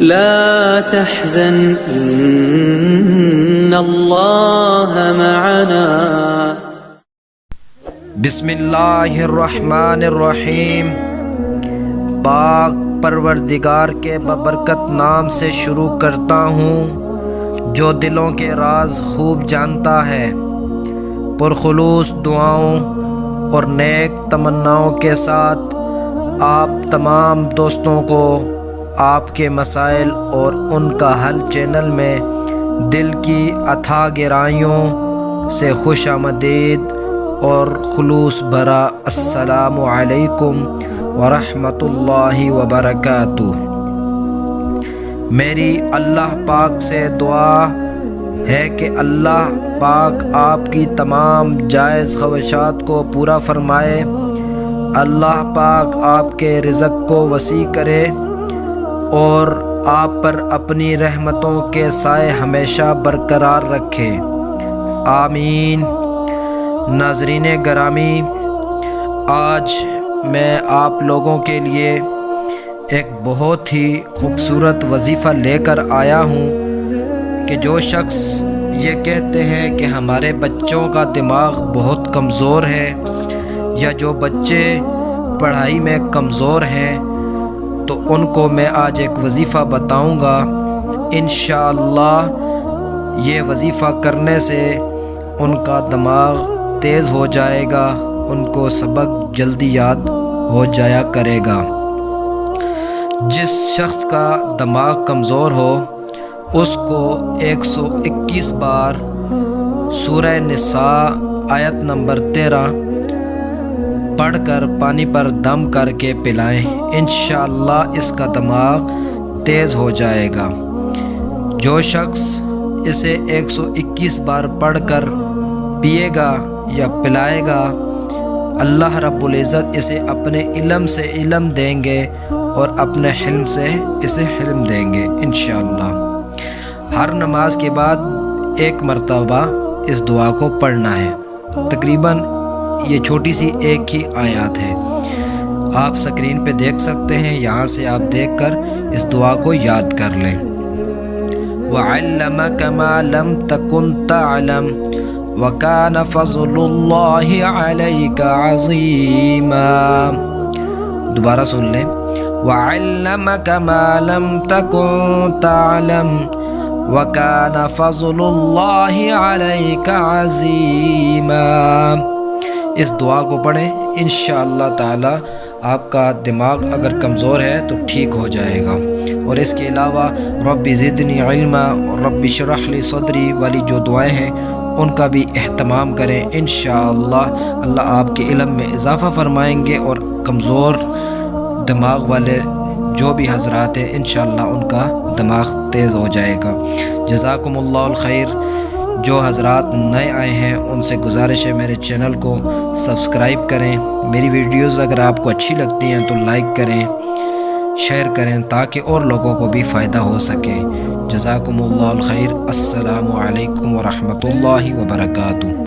لا تحزن إن الله معنا. بسم اللہ الرحمن الرحیم. پاک پروردگار کے ببرکت نام سے شروع کرتا ہوں جو دلوں کے راز خوب جانتا ہے. پرخلوص دعاؤں اور نیک تمناؤں کے ساتھ آپ تمام دوستوں کو آپ کے مسائل اور ان کا حل چینل میں دل کی اتھاہ گہرائیوں سے خوش آمدید اور خلوص بھرا السلام علیکم ورحمۃ اللہ وبرکاتہ. میری اللہ پاک سے دعا ہے کہ اللہ پاک آپ کی تمام جائز خواہشات کو پورا فرمائے. اللہ پاک آپ کے رزق کو وسیع کرے اور آپ پر اپنی رحمتوں کے سائے ہمیشہ برقرار رکھے. آمین. ناظرین گرامی، آج میں آپ لوگوں کے لیے ایک بہت ہی خوبصورت وظیفہ لے کر آیا ہوں کہ جو شخص یہ کہتے ہیں کہ ہمارے بچوں کا دماغ بہت کمزور ہے یا جو بچے پڑھائی میں کمزور ہیں تو ان کو میں آج ایک وظیفہ بتاؤں گا. انشاءاللہ یہ وظیفہ کرنے سے ان کا دماغ تیز ہو جائے گا، ان کو سبق جلدی یاد ہو جایا کرے گا. جس شخص کا دماغ کمزور ہو اس کو 121 بار سورہ نساء آیت نمبر 13 پڑھ کر پانی پر دم کر کے پلائیں. انشاءاللہ اس کا دماغ تیز ہو جائے گا. جو شخص اسے 121 بار پڑھ کر پیے گا یا پلائے گا، اللہ رب العزت اسے اپنے علم سے علم دیں گے اور اپنے حلم سے اسے حلم دیں گے انشاءاللہ. ہر نماز کے بعد ایک مرتبہ اس دعا کو پڑھنا ہے. تقریباً یہ چھوٹی سی ایک ہی آیات ہے. آپ سکرین پہ دیکھ سکتے ہیں، یہاں سے آپ دیکھ کر اس دعا کو یاد کر لیں. وَعَلَّمَكَ مَا لَمْ تَكُنْ تَعْلَمْ وَكَانَ فَضْلُ اللَّهِ عَلَيْكَ عَظِيمًا. دوبارہ سن لیں. وَعَلَّمَكَ مَا لَمْ تَكُنْ تَعْلَمْ وَكَانَ فَضْلُ اللَّهِ عَلَيْكَ عَظِيمًا. اس دعا کو پڑھیں، انشاءاللہ تعالی آپ کا دماغ اگر کمزور ہے تو ٹھیک ہو جائے گا. اور اس کے علاوہ رب زدنی علما اور رب اشرح لی صدری والی جو دعائیں ہیں ان کا بھی اہتمام کریں. انشاءاللہ اللہ آپ کے علم میں اضافہ فرمائیں گے اور کمزور دماغ والے جو بھی حضرات ہیں انشاءاللہ ان کا دماغ تیز ہو جائے گا. جزاکم اللہ الخیر. جو حضرات نئے آئے ہیں ان سے گزارش ہے میرے چینل کو سبسکرائب کریں. میری ویڈیوز اگر آپ کو اچھی لگتی ہیں تو لائک کریں، شیئر کریں تاکہ اور لوگوں کو بھی فائدہ ہو سکے. جزاکم اللہ الخیر. السلام علیکم ورحمۃ اللہ وبرکاتہ.